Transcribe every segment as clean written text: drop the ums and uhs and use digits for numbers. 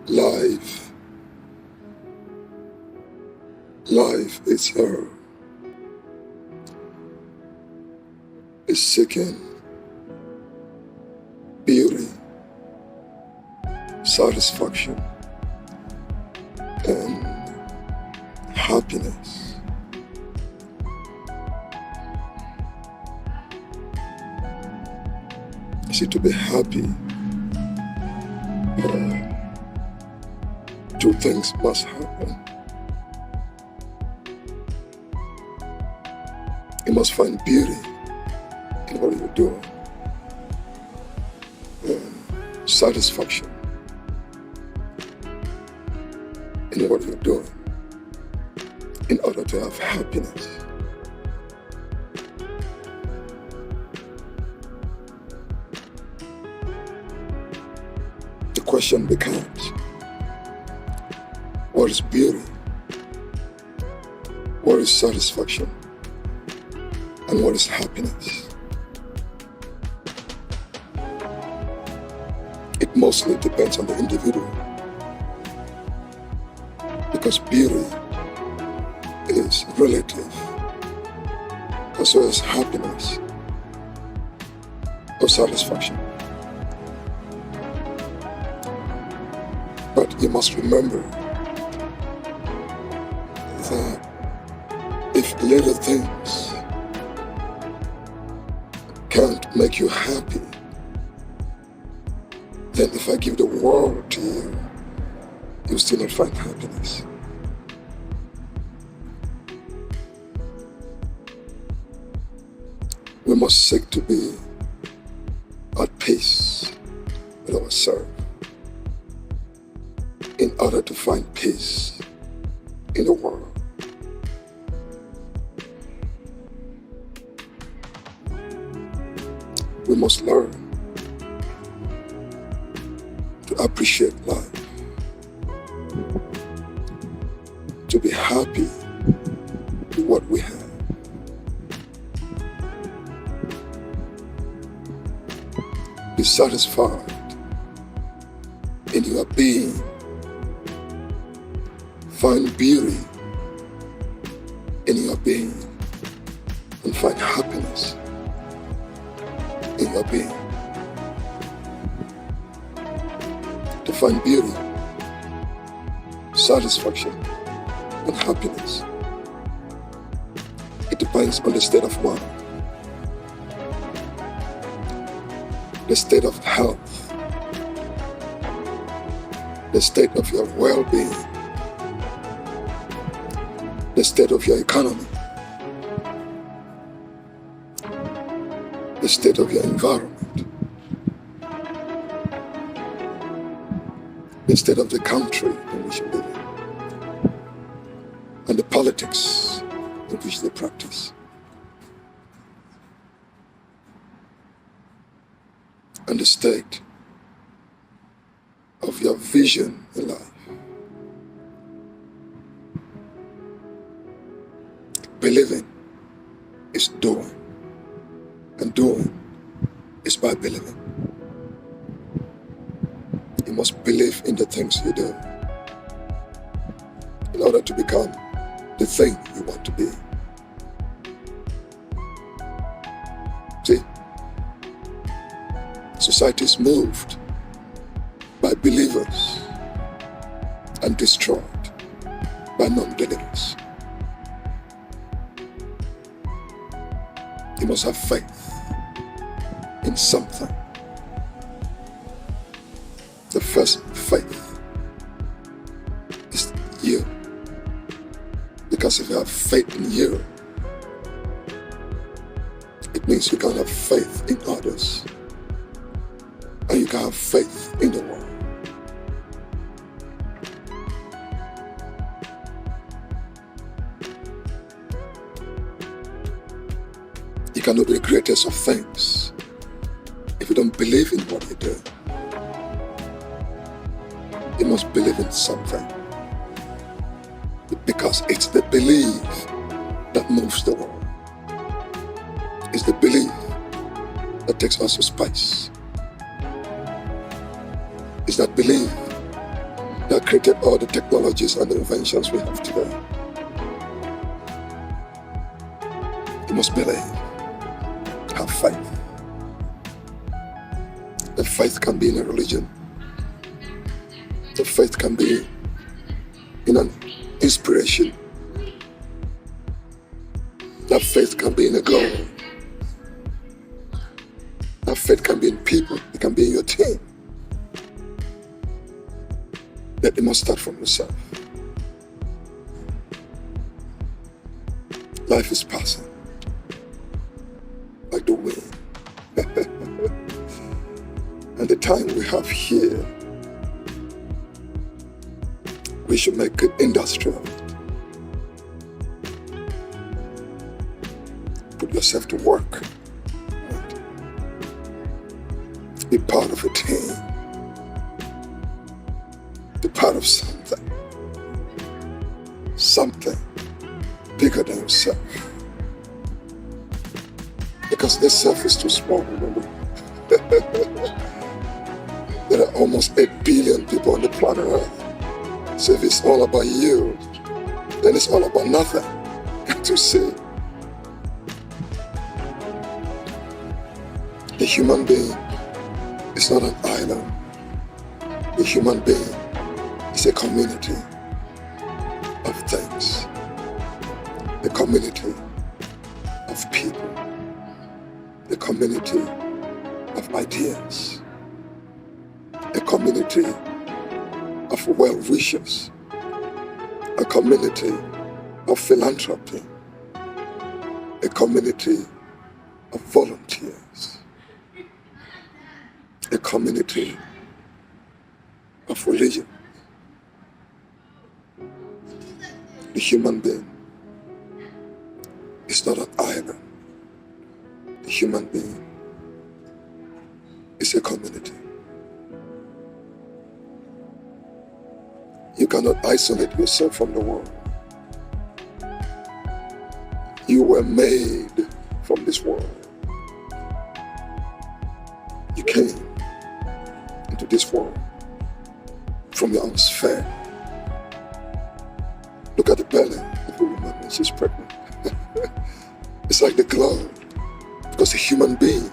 Life is her. Is seeking beauty, satisfaction, and happiness. See, to be happy, two things must happen. You must find beauty in what you're doing, and satisfaction in what you're doing in order to have happiness. The question becomes, what is beauty? What is satisfaction? And what is happiness? It mostly depends on the individual, because beauty is relative, as well as happiness or satisfaction. But you must remember that if little things can't make you happy, then if I give the world to you, you'll still not find happiness. We must seek to be at peace with ourselves in order to find peace in the world. We must learn to appreciate life, to be happy with what we have, be satisfied in your being, find beauty in your being, and find happiness in your being. To find beauty, satisfaction, and happiness, it depends on the state of mind, the state of health, the state of your well-being, the state of your economy, the state of your environment, the state of the country in which you live in, and the politics in which they practice, and the state of your vision in life. Believing is doing, and doing is by believing. You must believe in the things you do in order to become the thing you want to be. See, society is moved by believers and destroyed by non-believers. You must have faith in something. The first faith is you. Because if you have faith in you, it means you can have faith in others. And you can have faith in the world. You cannot be the greatest of things if you don't believe in what you do. You must believe in something, because it's the belief that moves the world. It's the belief that takes us to space. It's that belief that created all the technologies and the inventions we have today. You must believe. Have faith. The faith can be in a religion. The faith can be in an inspiration. That faith can be in a goal. That faith can be in people. It can be in your team. That it must start from yourself. Life is passing like the wind. And the time we have here, we should make good industry of it. Put yourself to work. Be part of a team. Be part of something. Something bigger than yourself. Because this self is too small, remember? There are almost 8 billion people on the planet Earth. So if it's all about you, then it's all about nothing. Can't you see? The human being is not an island. The human being is a community of things. A community of people. A community of ideas. A community of well-wishers. A community of philanthropy. A community of volunteers. A community of religion. The human being is not an island. The human being is a community. You cannot isolate yourself from the world. You were made from this world. You came into this world from your own sphere. Look at the belly of a woman when she's pregnant. It's like the globe, because a human being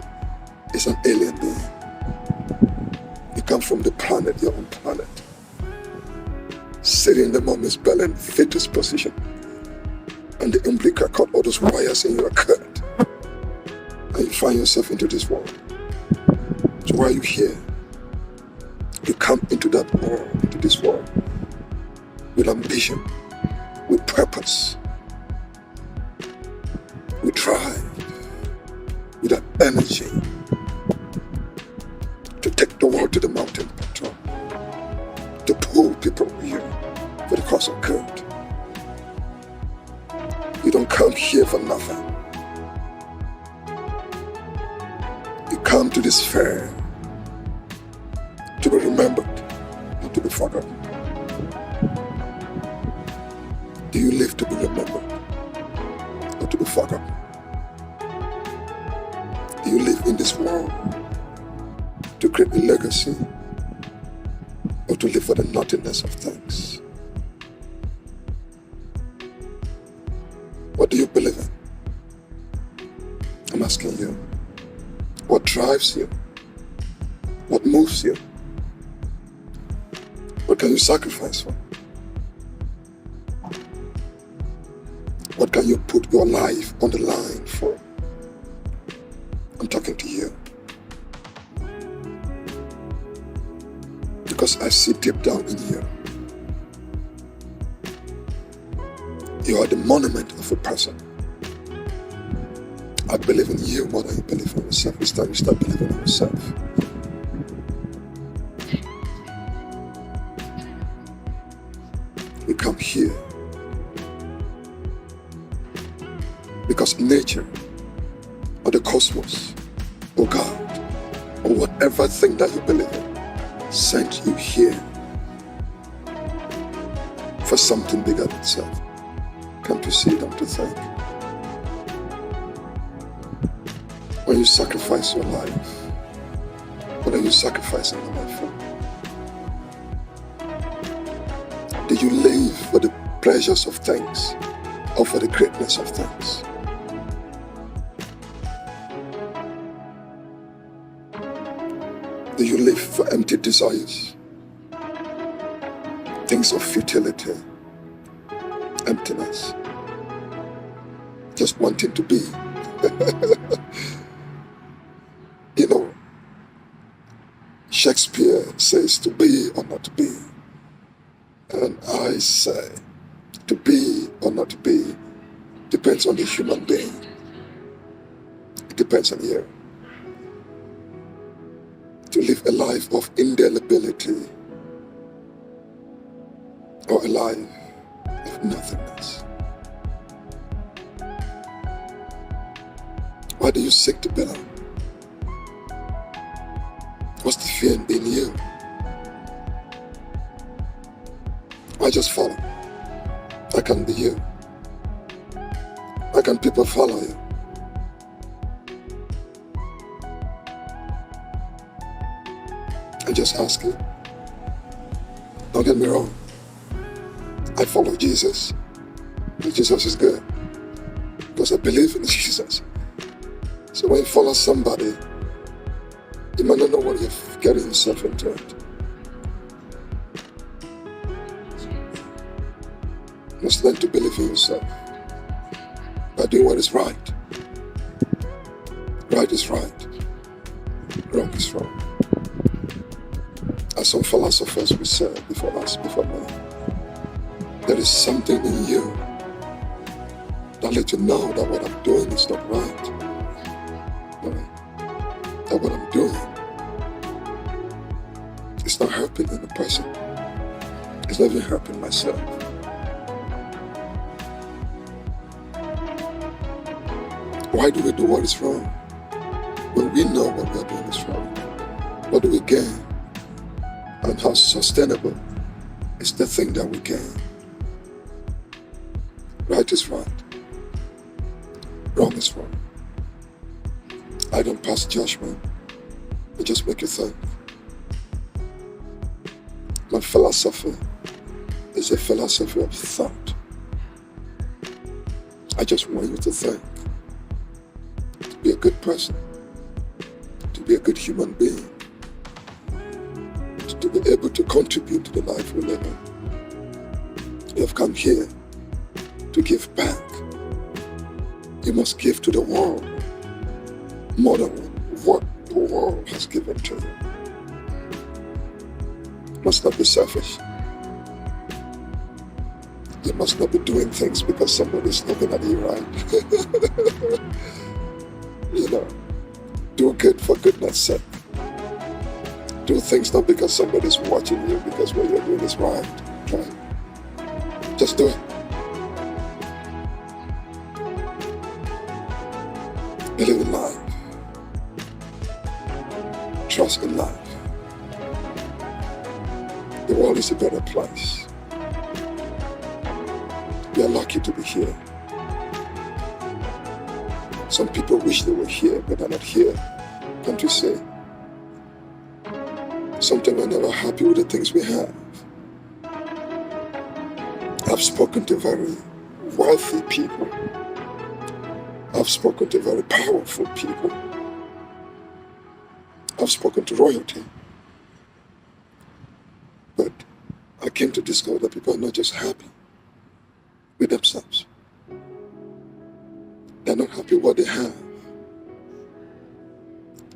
is an alien being. You come from the planet, your own planet, sitting in the mommy's belly in fetus position, and the umbilical cord, all those wires in your cut, and you find yourself into this world. So why are you here? You come into that world, into this world, with ambition, with purpose, with drive, with that energy to take the world to the mountain top, to pull people with you for the cause of good. You don't come here for nothing. You come to this fair to be remembered, not to be forgotten. Do you live to be remembered, or to be forgotten? Do you live in this world to create a legacy, or to live for the nothingness of things? What do you believe in? I'm asking you. What drives you? What moves you? What can you sacrifice for? What can you put your life on the line for? I'm talking to you. Because I see deep down in you. You are the monument of a person. I believe in you more than you believe in yourself. It's time you start believing in yourself. You come here because nature or the cosmos or God or whatever thing that you believe in sent you here for something bigger than itself. Can't you see, don't you think? When you sacrifice your life, what are you sacrificing your life for? you live for the pleasures of things or for the greatness of things? Do you live for empty desires? Things of futility, emptiness, just wanting to be. You know, Shakespeare says to be or not to be. And I say to be or not to be depends on the human being. It depends on you. To live a life of indelibility or a life of nothingness. Why do you seek to belong? What's the fear in being you? Why just follow? Why can't be you? Why can't people follow you? I just ask you. Don't get me wrong. I follow Jesus. Jesus is good because I believe in Jesus. So when you follow somebody, you might not know what you're getting yourself into. You must learn to believe in yourself by doing what is right. Right is right. Wrong is wrong. As some philosophers will say before us, before me, there is something in you that lets you know that what I'm doing is not right. That what I'm doing is not helping any person. It's not even helping myself. Why do we do what is wrong? When we know what we are doing is wrong, what do we gain? And how sustainable is the thing that we gain? Right is right. Wrong is wrong. I don't pass judgment. I just make you think. My philosophy is a philosophy of thought. I just want you to think. To be a good person. To be a good human being. To be able to contribute to the life we live in. You have come here to give back. You must give to the world more than what the world has given to you. You must not be selfish. You must not be doing things because somebody's looking at you, right? You know, do good for goodness sake. Do things not because somebody's watching you, because what you're doing is right. Right? Just do it. Believe in life. Trust in life. The world is a better place. We are lucky to be here. Some people wish they were here, but they're not here. Can't you say? Sometimes we're never happy with the things we have. I've spoken to very wealthy people. I've spoken to very powerful people. I've spoken to royalty. But I came to discover that people are not just happy with themselves. They're not happy with what they have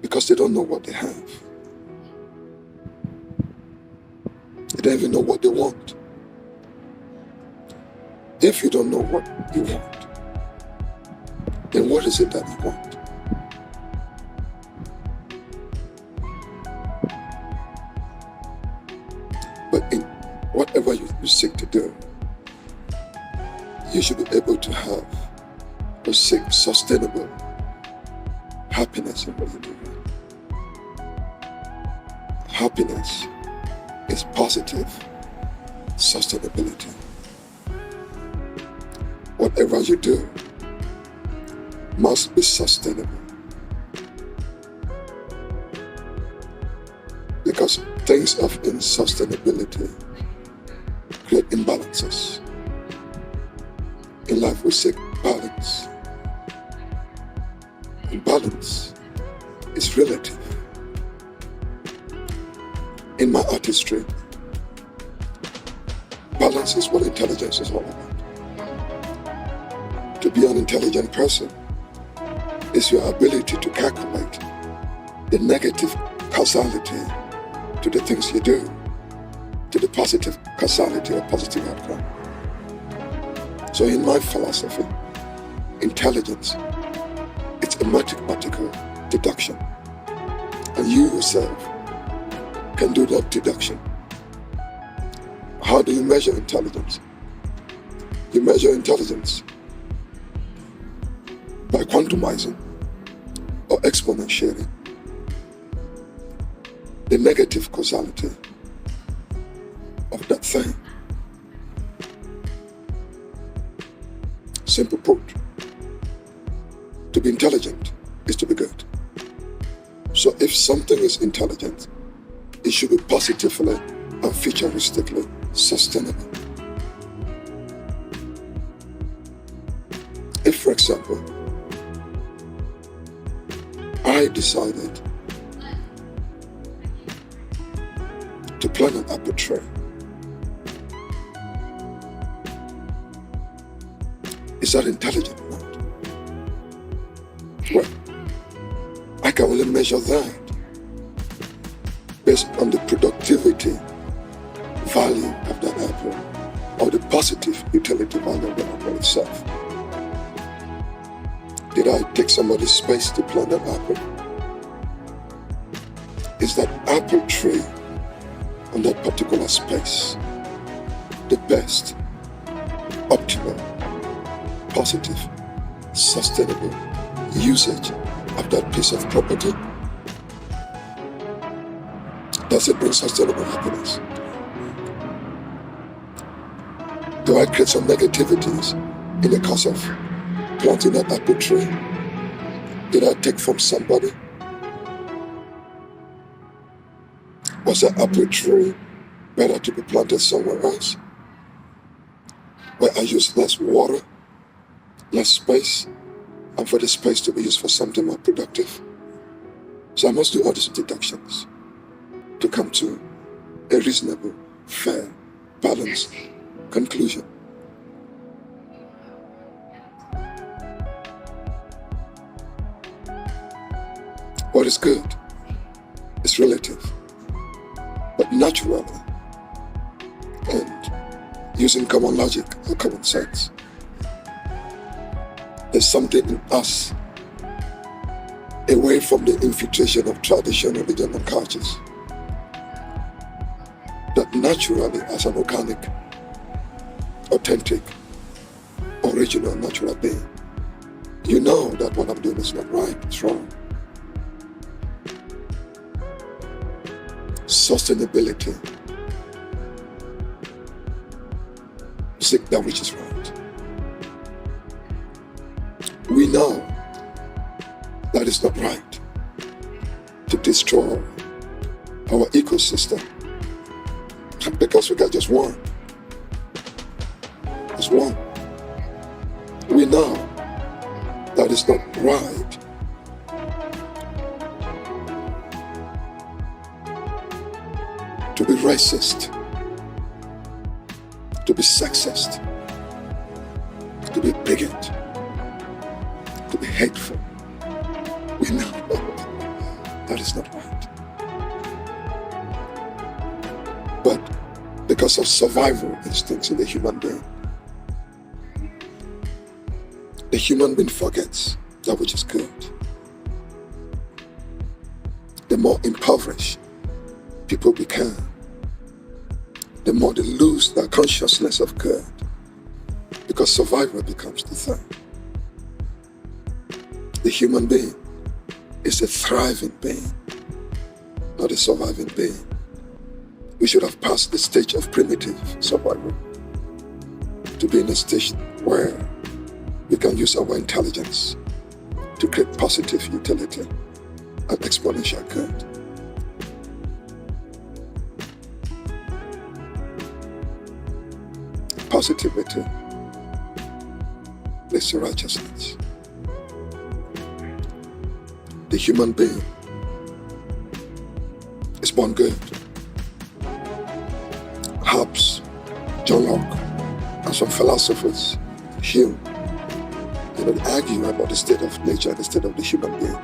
because they don't know what they have. They don't even know what they want. If you don't know what you want, then what is it that you want? But in whatever you seek to do, you should be able to have or seek sustainable happiness in what you do. Happiness is positive sustainability. Whatever you do must be sustainable. Because things of insustainability create imbalance. success. In life, we seek balance. And balance is relative. In my artistry, balance is what intelligence is all about. To be an intelligent person is your ability to calculate the negative causality to the things you do, to the positive causality or positive outcome. So in my philosophy, intelligence, it's a mathematical deduction. And you yourself can do that deduction. How do you measure intelligence? You measure intelligence by quantumizing or exponentiating the negative causality of that thing. Simple put, to be intelligent is to be good. So if something is intelligent, it should be positively and futuristically sustainable. If, for example, I decided to plant an apple tree, is that intelligent or not? Well, I can only measure that based on the productivity value of that apple or the positive utility value of the apple itself. Did I take somebody's space to plant that apple? Is that apple tree on that particular space the best, optimal, positive, sustainable usage of that piece of property? Does it bring sustainable happiness? Do I create some negativities in the course of planting that apple tree? Did I take from somebody? Was that apple tree better to be planted somewhere else, where I use less water, less space, and for the space to be used for something more productive? So I must do all these deductions to come to a reasonable, fair, balanced conclusion. What is good is relative, but naturally, and using common logic or common sense, there's something in us away from the infiltration of tradition, religion, and cultures that naturally, as an organic, authentic, original, natural being, you know that what I'm doing is not right, it's wrong. Sustainability. Seek that which is right. We know that it's not right to destroy our ecosystem because we got just one. Just one. We know that it's not right to be racist, to be sexist, to be bigot, to be hateful. We know that is not right. But because of survival instincts in the human being forgets that which is good. The more impoverished people become, the more they lose their consciousness of good, because survival becomes the thing. The human being is a thriving being, not a surviving being. We should have passed the stage of primitive survival to be in a stage where we can use our intelligence to create positive utility and exponential good. Positivity leads to righteousness. The human being is born good. Hobbes, John Locke, and some philosophers, Hume, they argue about the state of nature and the state of the human being.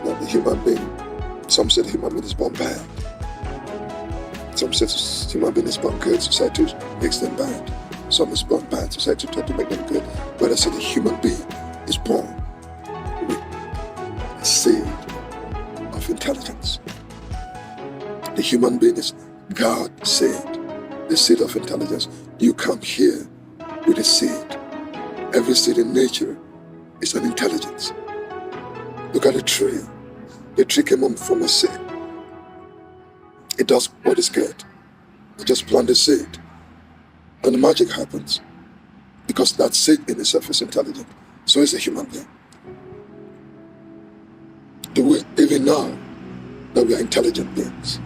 That the human being, some say the human being is born bad. Some say the human being is born good, society makes them bad. Some is born bad, society tries to make them good. But I say the human being is born with a seed of intelligence. The human being is God seed, the seed of intelligence. You come here with a seed. Every seed in nature is an intelligence. Look at a tree. The tree came from a seed. It does what is good. You just plant the seed. And the magic happens. Because that seed in itself is intelligent. So is a human being. Do we even know that we are intelligent beings?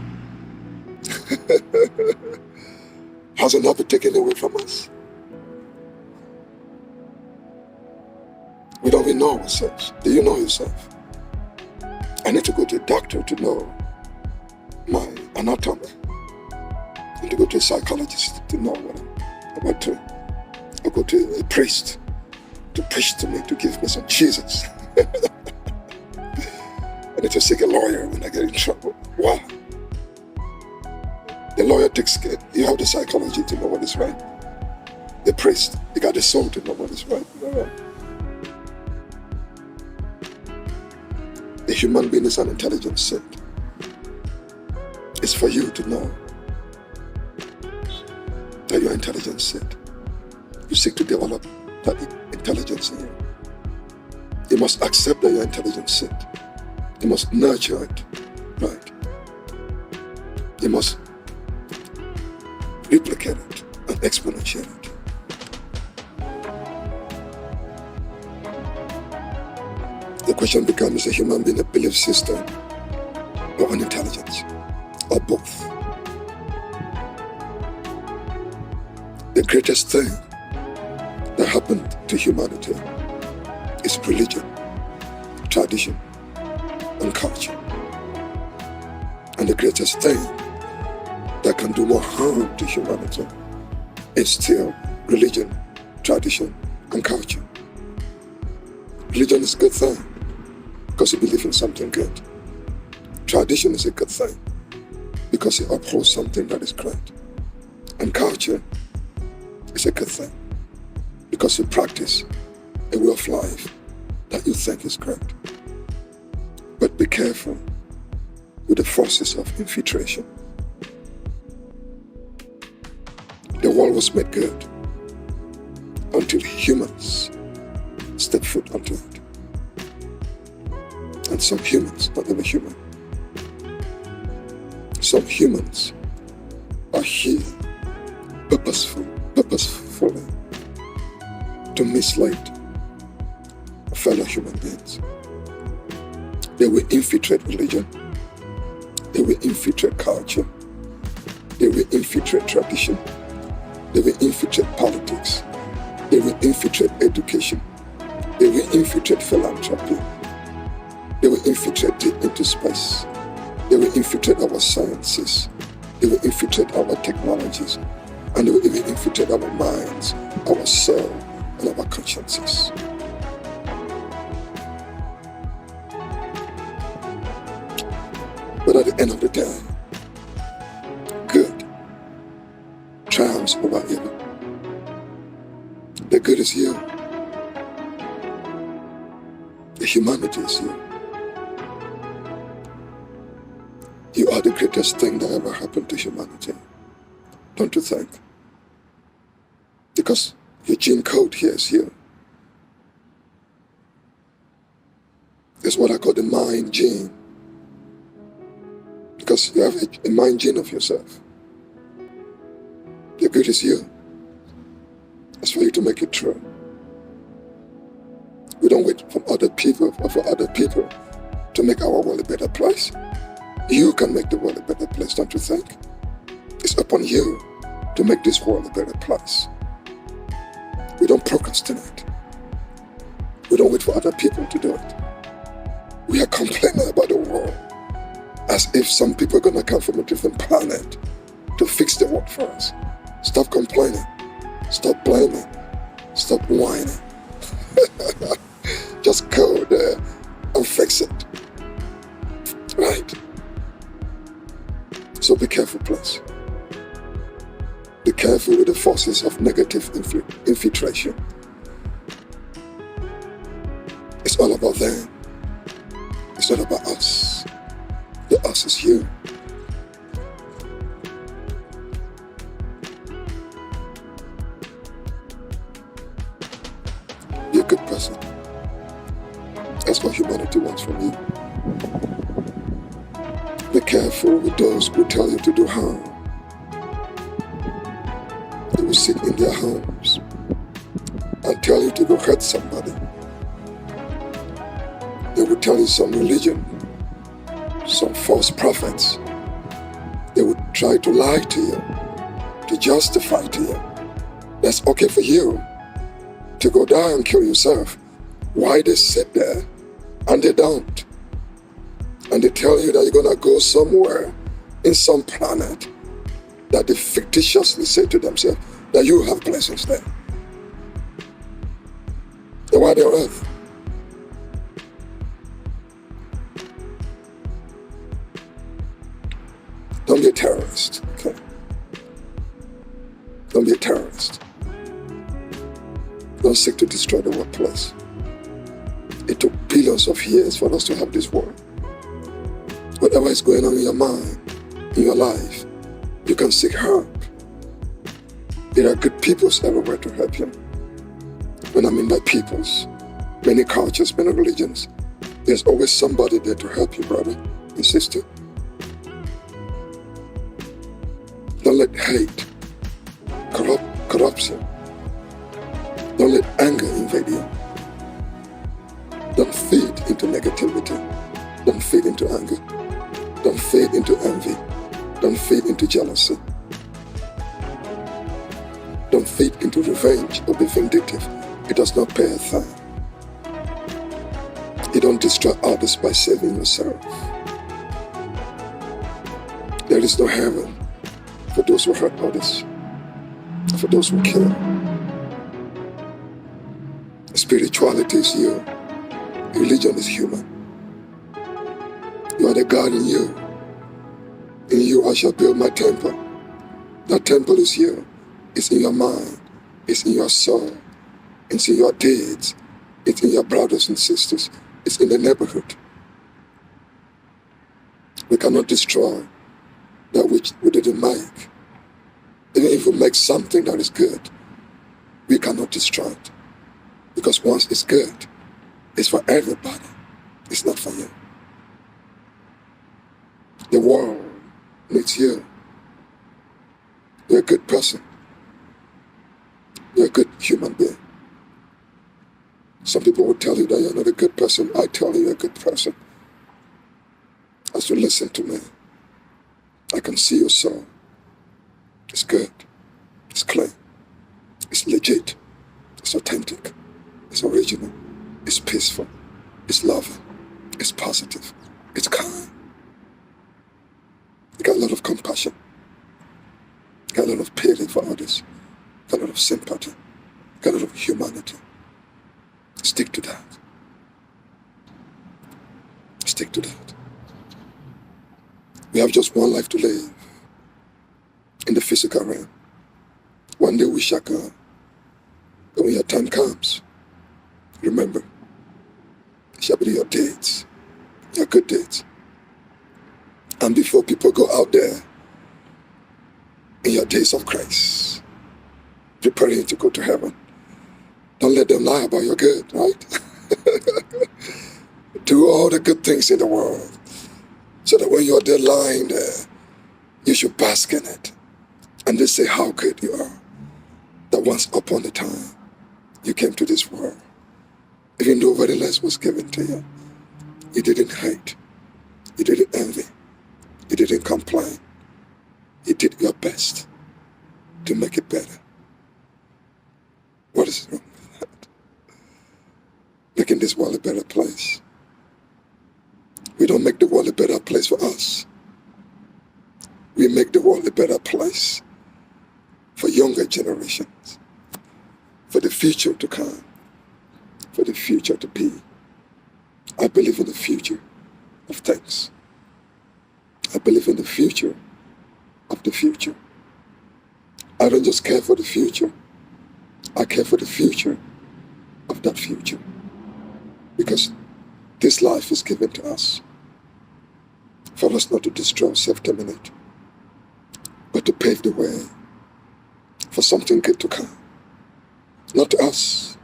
Has it not been taken away from us? We don't even know ourselves. Do you know yourself? I need to go to a doctor to know my anatomy. I need to go to a psychologist to know what I'm about to. I'll go to a priest to preach to me, to give me some Jesus. I need to seek a lawyer when I get in trouble. Why? The lawyer takes care. You have the psychology to know what is right. The priest, you got the soul to know what is right. The human being is an intelligent seed. It's for you to know that you're an intelligent seed. You seek to develop that intelligence in you. You must accept that you're an intelligent seed. You must nurture it, right? You must replicate it and exponentiate it. The question becomes, is a human being a belief system or an intelligence, or both? The greatest thing that happened to humanity is religion, tradition, and culture. And the greatest thing that can do more harm to humanity is still religion, tradition, and culture. Religion is a good thing because you believe in something good. Tradition is a good thing because it upholds something that is great. And culture is a good thing because you practice a way of life that you think is great. But be careful with the forces of infiltration. The world was made good until humans step foot onto it. And some humans, not even human, some humans are here purposefully to mislead fellow human beings. They will infiltrate religion. They will infiltrate culture. They will infiltrate tradition. They will infiltrate politics. They will infiltrate education. They will infiltrate philanthropy. They will infiltrate deep into space. They will infiltrate our sciences. They will infiltrate our technologies. And they will even infiltrate our minds, our soul, and our consciences. But at the end of the day, good triumphs over evil. The good is you. The humanity is you. You are the greatest thing that ever happened to humanity. Don't you think? Because your gene code here is you. It's what I call the mind gene. Because you have a mind gene of yourself. The good is you. It's for you to make it true. We don't wait for other people to make our world a better place. You can make the world a better place, don't you think? It's upon you to make this world a better place. We don't procrastinate. We don't wait for other people to do it. We are complaining about the world as if some people are going to come from a different planet to fix the world for us. Stop complaining. Stop blaming. Stop whining. Just go there and fix it. Right? So be careful, please. Be careful with the forces of negative infiltration. It's all about them. It's not about us. The us is you. Be a good person. That's what humanity wants from you. Be careful with those who tell you to do harm. They will sit in their homes and tell you to go hurt somebody. They will tell you some religion, some false prophets. They will try to lie to you, to justify to you. That's okay for you to go die and kill yourself. Why they sit there and they don't? And they tell you that you're going to go somewhere in some planet that they fictitiously say to themselves that you have blessings there. Then why the earth? Don't be a terrorist, okay? Don't be a terrorist. Don't seek to destroy the workplace. It took billions of years for us to have this world. Whatever is going on in your mind, in your life, you can seek help. There are good peoples everywhere to help you. When I mean by peoples, many cultures, many religions, there's always somebody there to help you, brother and sister. Don't let hate corrupt you. Don't let anger invade you. Don't feed into negativity. Don't feed into anger. Don't feed into envy. Don't feed into jealousy. Don't feed into revenge or be vindictive. It does not pay a thing. You don't destroy others by saving yourself. There is no heaven for those who hurt others, for those who kill. Spirituality is you. Religion is human. You are the God in you. In you I shall build my temple. That temple is you. It's in your mind. It's in your soul. It's in your deeds. It's in your brothers and sisters. It's in the neighborhood. We cannot destroy that which we didn't make. Even if we make something that is good, we cannot destroy it. Because once it's good, it's for everybody. It's not for you. The world needs you. You're a good person. You're a good human being. Some people will tell you that you're not a good person. I tell you you're a good person. As you listen to me, I can see your soul. It's good. It's clean. It's legit. It's authentic. It's original. It's peaceful. It's loving. It's positive. It's kind. You got a lot of compassion. You got a lot of pity for others. You got a lot of sympathy. You got a lot of humanity. Stick to that. Stick to that. We have just one life to live in the physical realm. One day we shall go. But when your time comes, remember, it shall be your deeds, your good deeds. And before people go out there in your days of grace, preparing to go to heaven, don't let them lie about your good, right? Do all the good things in the world so that when you're there lying there, you should bask in it. And they say how good you are. That once upon a time, you came to this world. Even though very less was given to you, you didn't hate. You didn't envy. You didn't complain. You did your best to make it better. What is wrong with that? Making this world a better place. We don't make the world a better place for us. We make the world a better place for younger generations, for the future to come, for the future to be. I believe in the future of things. I believe in the future of the future. I don't just care for the future. I care for the future of that future. Because this life is given to us for us not to destroy, self-terminate, but to pave the way for something good to come. Not to us.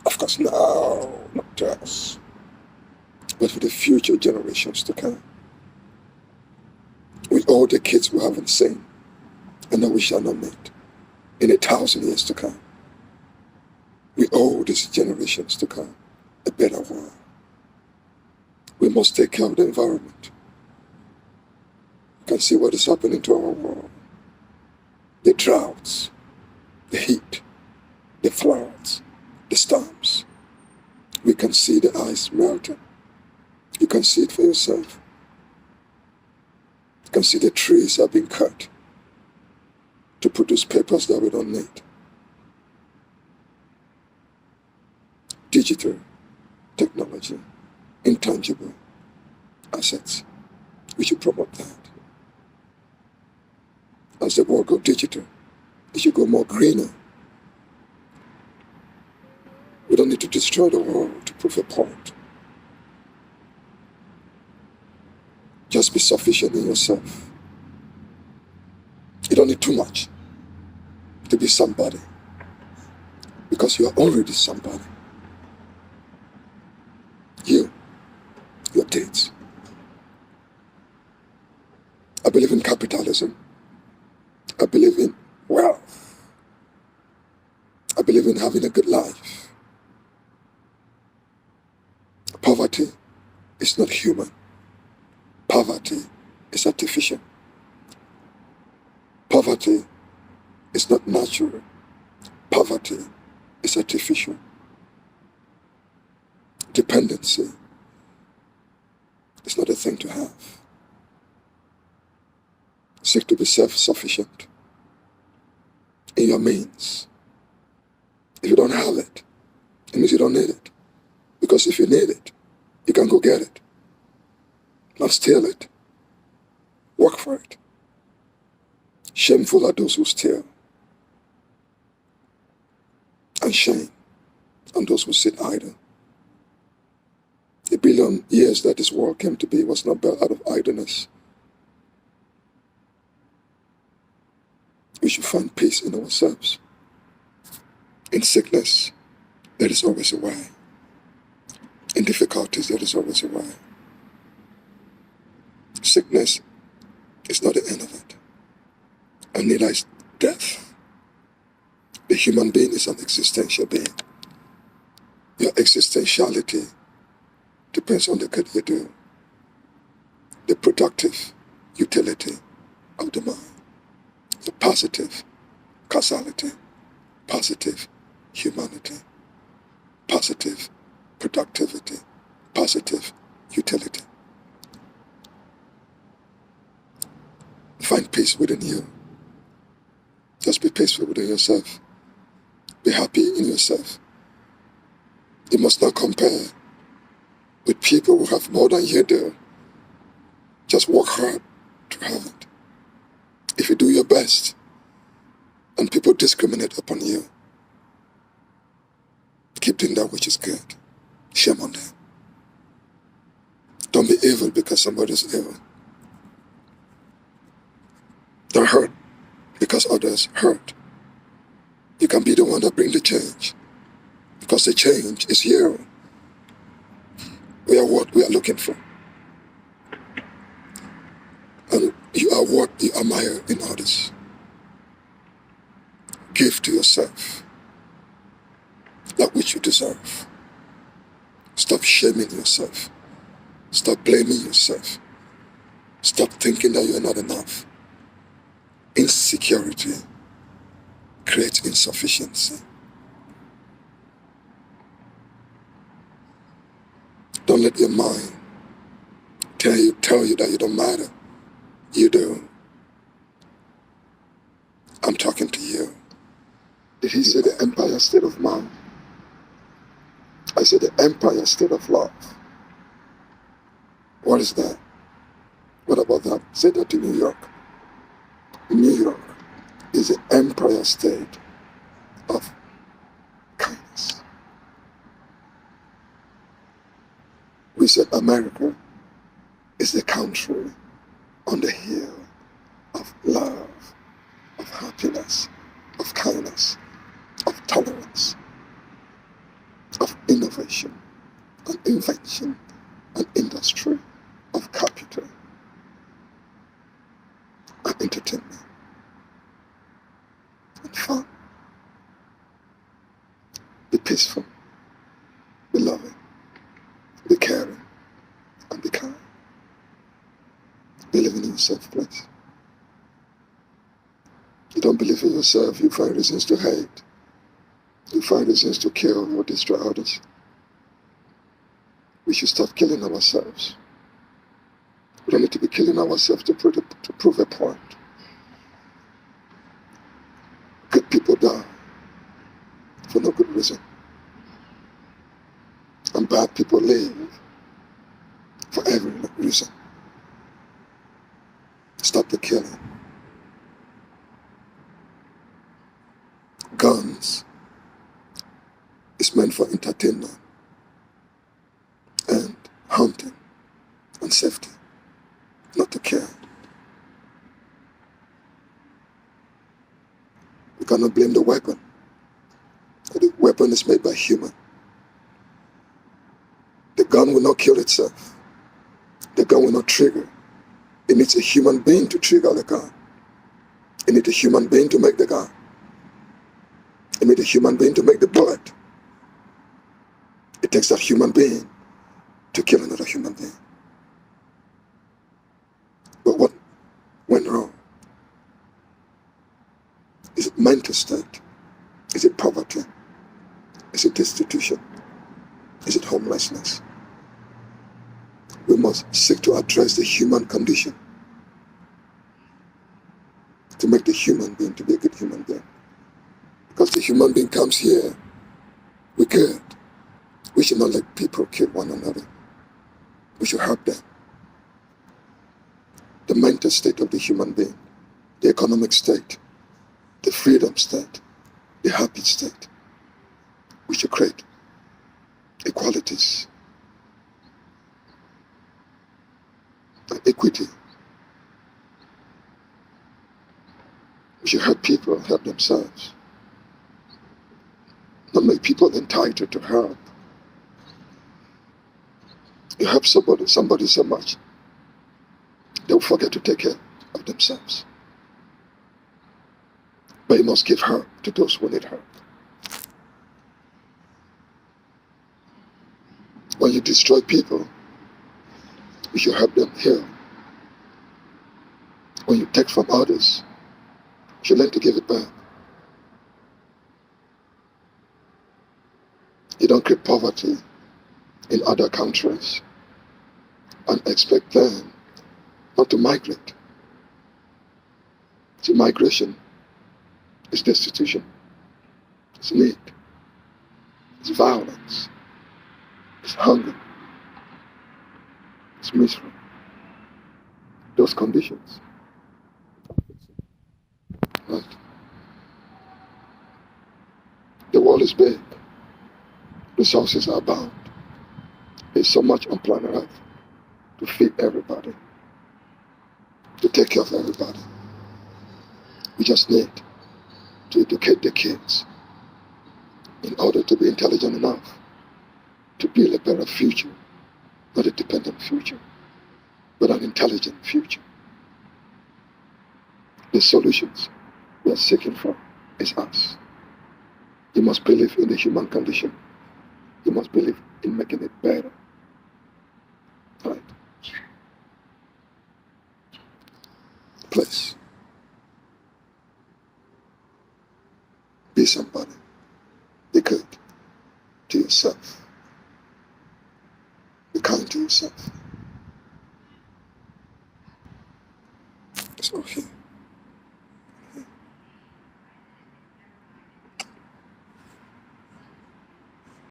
Of course, no, not to us. But for the future generations to come. With all the kids we haven't seen, and that we shall not meet in 1,000 years to come. We owe these generations to come a better world. We must take care of the environment. You can see what is happening to our world. The droughts, the heat, the floods, the storms. We can see the ice melting. You can see it for yourself. You can see the trees are being cut to produce papers that we don't need. Digital technology, intangible assets. We should promote that. As the world goes digital, it should go more greener. We don't need to destroy the world to prove a point. Just be sufficient in yourself. You don't need too much to be somebody, because you are already somebody. Your dates. I believe in capitalism. I believe in wealth. I believe in having a good life. Poverty is not human. Poverty is artificial. Poverty is not natural. Poverty is artificial. Dependency is not a thing to have. Seek to be self-sufficient in your means. If you don't have it, it means you don't need it. Because if you need it, you can go get it. Not steal it. Work for it. Shameful are those who steal. And shame on those who sit idle. The 1 billion years that this world came to be was not built out of idleness. We should find peace in ourselves. In sickness, there is always a way. In difficulties, there is always a way. Sickness is not the end of it. And neither is death. The human being is an existential being. Your existentiality depends on the good you do. The productive utility of the mind. The positive causality. Positive humanity. Positive productivity. Positive utility. Find peace within you. Just be peaceful within yourself. Be happy in yourself. You must not compare with people who have more than you do. Just work hard to have it. If you do your best and people discriminate upon you, keep doing that which is good. Shame on them. Don't be evil because somebody's evil. Don't hurt because others hurt. You can be the one that brings the change, because the change is you. We are what we are looking for. And you are what you admire in others. Give to yourself that which you deserve. Stop shaming yourself. Stop blaming yourself. Stop thinking that you are not enough. Insecurity creates insufficiency. Don't let your mind tell you that you don't matter. You do. I'm talking to you. Did he say the empire state of mind? I said the empire state of love. What is that? What about that? Say that to New York. New York is the empire state of kindness. We said America is the country on the hill of love, of happiness, of kindness, of tolerance, of innovation, and invention, and industry, of capital, and entertainment, and fun. Be peaceful, be loving, be caring, and be kind. Be living in yourself, please. You don't believe in yourself, you find reasons to hate. You find reasons to kill or destroy others. We should stop killing ourselves. We don't need to be killing ourselves to prove a point. Good people die for no good reason. And bad people live for every reason. Stop the killing. Guns is meant for entertainment and hunting and safety, not to kill. We cannot blame the weapon. The weapon is made by human. The gun will not kill itself. The gun will not trigger. It needs a human being to trigger the gun. It needs a human being to make the gun. It needs a human being to make the bullet. It takes that human being to kill another human being. But what went wrong? Is it mental state? Is it poverty? Is it destitution? Is it homelessness? We must seek to address the human condition, to make the human being to be a good human being. Because the human being comes here, we're good. We should not let people kill one another. We should help them. The mental state of the human being, the economic state, the freedom state, the happy state. We should create equalities and equity. We should help people help themselves. Not make people entitled to help. You help somebody so much, they'll forget to take care of themselves. But you must give help to those who need help. When you destroy people, you should help them heal. When you take from others, you should learn to give it back. You don't create poverty in other countries and expect them not to migrate. See, migration is destitution, it's need, it's violence, it's hunger, it's misery. Those conditions. Right? The world is big. Resources are abound. There's so much on planet Earth to feed everybody, to take care of everybody. We just need to educate the kids in order to be intelligent enough to build a better future, not a dependent future, but an intelligent future. The solutions we are seeking for is us. You must believe in the human condition. You must believe in making it better. Right? Please. be somebody. Be good to yourself. Be kind to yourself. So here.